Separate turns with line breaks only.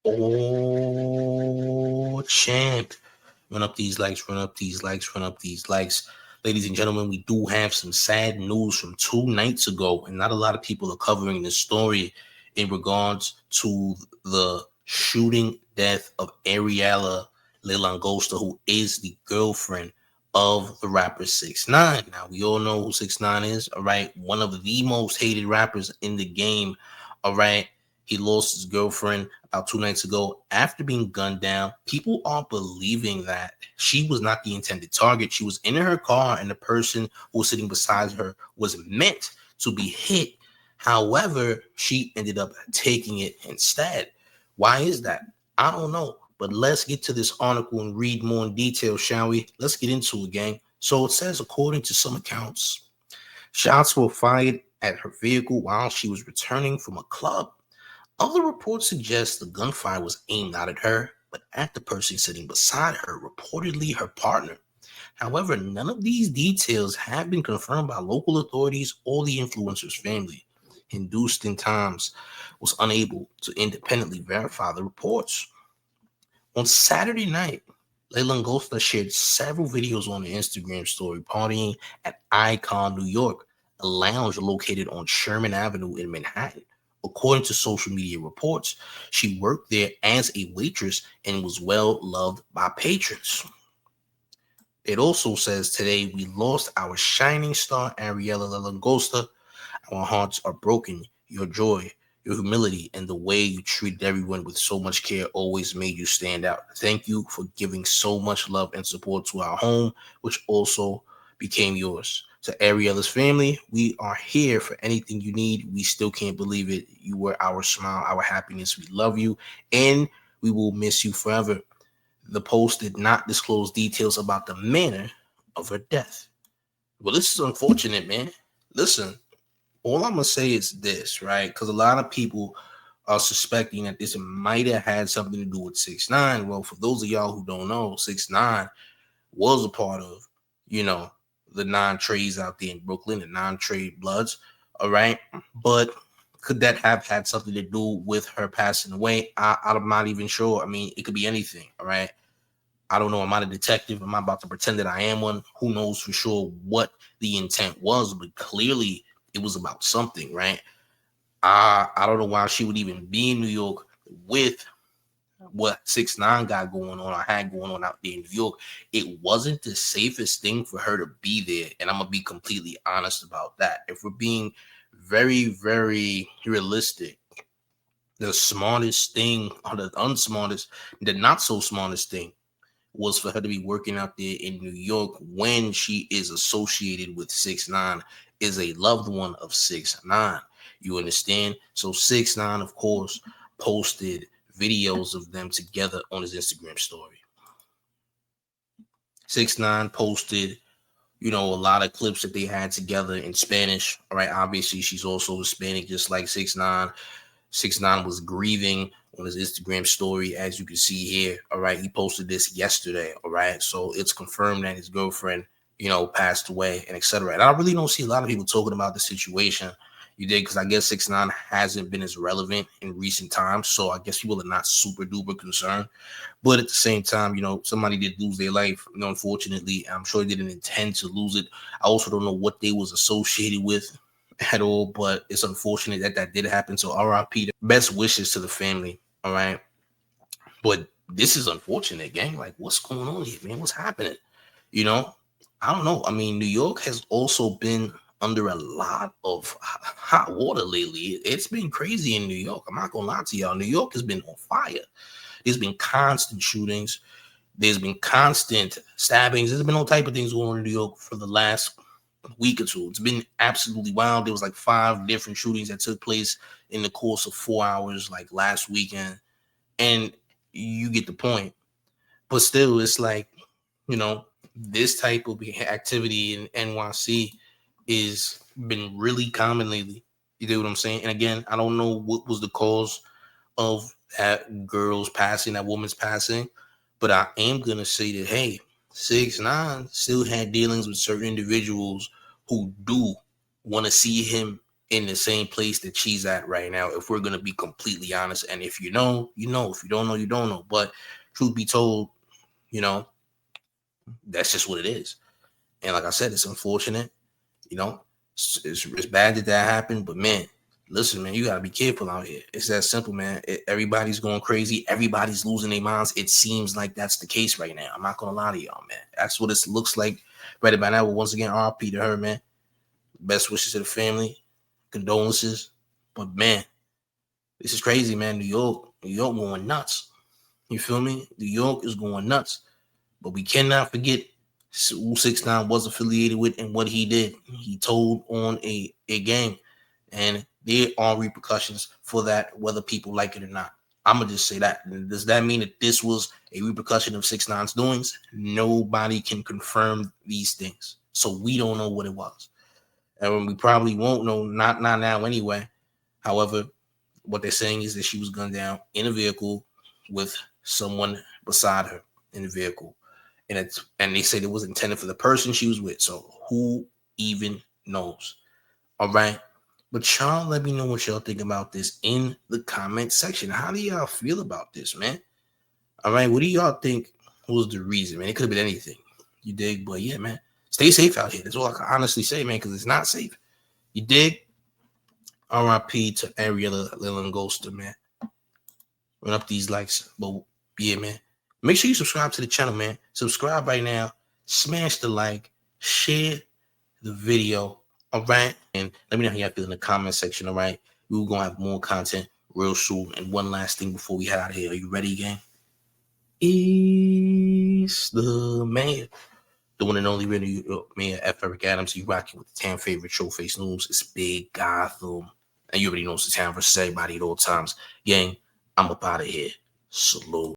Oh, champ. Run up these likes, run up these likes, run up these likes. Ladies and gentlemen, we do have some sad news from 2 nights ago, and not a lot of people are covering this story in regards to the shooting death of Ariiela Lalangosta, who is the girlfriend of the rapper 6ix9ine. Now, we all know who 6ix9ine is, all right? One of the most hated rappers in the game, all right? He lost his girlfriend about 2 nights ago after being gunned down. People are believing that she was not the intended target. She was in her car and the person who was sitting beside her was meant to be hit. However, she ended up taking it instead. Why is that? I don't know. But let's get to this article and read more in detail, shall we? Let's get into it, gang. So it says, according to some accounts, shots were fired at her vehicle while she was returning from a club. Other reports suggest the gunfire was aimed not at her, but at the person sitting beside her, reportedly her partner. However, none of these details have been confirmed by local authorities or the influencer's family. Hindustan Times was unable to independently verify the reports. On Saturday night, Lalangosta shared several videos on the Instagram story partying at Icon, New York, a lounge located on Sherman Avenue in Manhattan. According to social media reports, she worked there as a waitress and was well loved by patrons. It also says, today we lost our shining star, Ariiela Lalangosta. Our hearts are broken. Your joy, your humility, and the way you treated everyone with so much care always made you stand out. Thank you for giving so much love and support to our home, which also became yours. To Ariela's family, we are here for anything you need. We still can't believe it. You were our smile, our happiness. We love you, and we will miss you forever. The post did not disclose details about the manner of her death. Well, this is unfortunate, man. Listen, all I'm gonna say is this, right? Because a lot of people are suspecting that this might have had something to do with 6ix9ine. Well, for those of y'all who don't know, 6ix9ine was a part of, you know, the non-trades out there in Brooklyn, the non-trade Bloods. All right, but could that have had something to do with her passing away? I'm not even sure. I mean, it could be anything. All right. I don't know. I'm not a detective. I'm not about to pretend that I am one. Who knows for sure what the intent was, but clearly it was about something, right? I don't know why she would even be in New York with what 6ix9ine got going on or had going on out there in New York. It wasn't the safest thing for her to be there. And I'm gonna be completely honest about that. If we're being very, very realistic, the smartest thing or the unsmartest, the not so smartest thing was for her to be working out there in New York when she is associated with 6ix9ine, is a loved one of 6ix9ine. You understand? So 6ix9ine, of course, posted videos of them together on his Instagram story. 6ix9ine posted, you know, a lot of clips that they had together in Spanish. All right, obviously she's also Hispanic, just like 6ix9ine. 6ix9ine was grieving on his Instagram story, as you can see here. All right, he posted this yesterday. All right, so it's confirmed that his girlfriend, you know, passed away and etc. And I really don't see a lot of people talking about the situation. You did, because I guess 6ix9ine hasn't been as relevant in recent times, so I guess people are not super duper concerned. But at the same time, you know, somebody did lose their life. You know, unfortunately, I'm sure they didn't intend to lose it. I also don't know what they was associated with at all, but it's unfortunate that that did happen. So RIP. Best wishes to the family. All right, but this is unfortunate, gang. Like, what's going on here, man? What's happening? You know, I don't know. I mean, New York has also been under a lot of hot water lately. It's been crazy in New York. I'm not gonna lie to y'all. New York has been on fire. There's been constant shootings. There's been constant stabbings. There's been all type of things going on in New York for the last week or two. It's been absolutely wild. There was like 5 different shootings that took place in the course of 4 hours, like last weekend. And you get the point. But still, it's like, you know, this type of activity in NYC is been really common lately. You know what I'm saying? And again, I don't know what was the cause of that girl's passing, that woman's passing, but I am gonna say that, hey, 6ix9ine still had dealings with certain individuals who do want to see him in the same place that she's at right now, if we're gonna be completely honest. And if you know, you know. If you don't know, you don't know. But truth be told, you know, that's just what it is. And like I said, it's unfortunate. You know, it's bad that that happened. But man, listen, man, you gotta be careful out here. It's that simple, man. Everybody's going crazy. Everybody's losing their minds. It seems like that's the case right now. I'm not gonna lie to y'all, man. That's what it looks like right about now. But once again, RP to her, man. Best wishes to the family. Condolences. But man, this is crazy, man. New York going nuts. You feel me? New York is going nuts. But we cannot forget who 6ix9ine was affiliated with and what he did. He told on a game. And there are repercussions for that, whether people like it or not. I'm going to just say that. Does that mean that this was a repercussion of 6ix9ine's doings? Nobody can confirm these things. So we don't know what it was. And we probably won't know, not now anyway. However, what they're saying is that she was gunned down in a vehicle with someone beside her in the vehicle. And they said it was intended for the person she was with. So who even knows? All right. But y'all let me know what y'all think about this in the comment section. How do y'all feel about this, man? All right. What do y'all think was the reason, man? It could have been anything. You dig? But yeah, man. Stay safe out here. That's all I can honestly say, man, because it's not safe. You dig? RIP to Ariiela Lalangosta, man. Run up these likes. But yeah, man. Make sure you subscribe to the channel, man. Subscribe right now. Smash the like. Share the video. All right. And let me know how y'all feel in the comment section. All right. We're going to have more content real soon. And one last thing before we head out of here. Are you ready, gang? It's the man. The one and only real Mayor F. Eric Adams. You rocking with the town favorite show face news. It's Big Gotham. And you already know it's the town versus everybody at all times. Gang, I'm up out of here. Salute.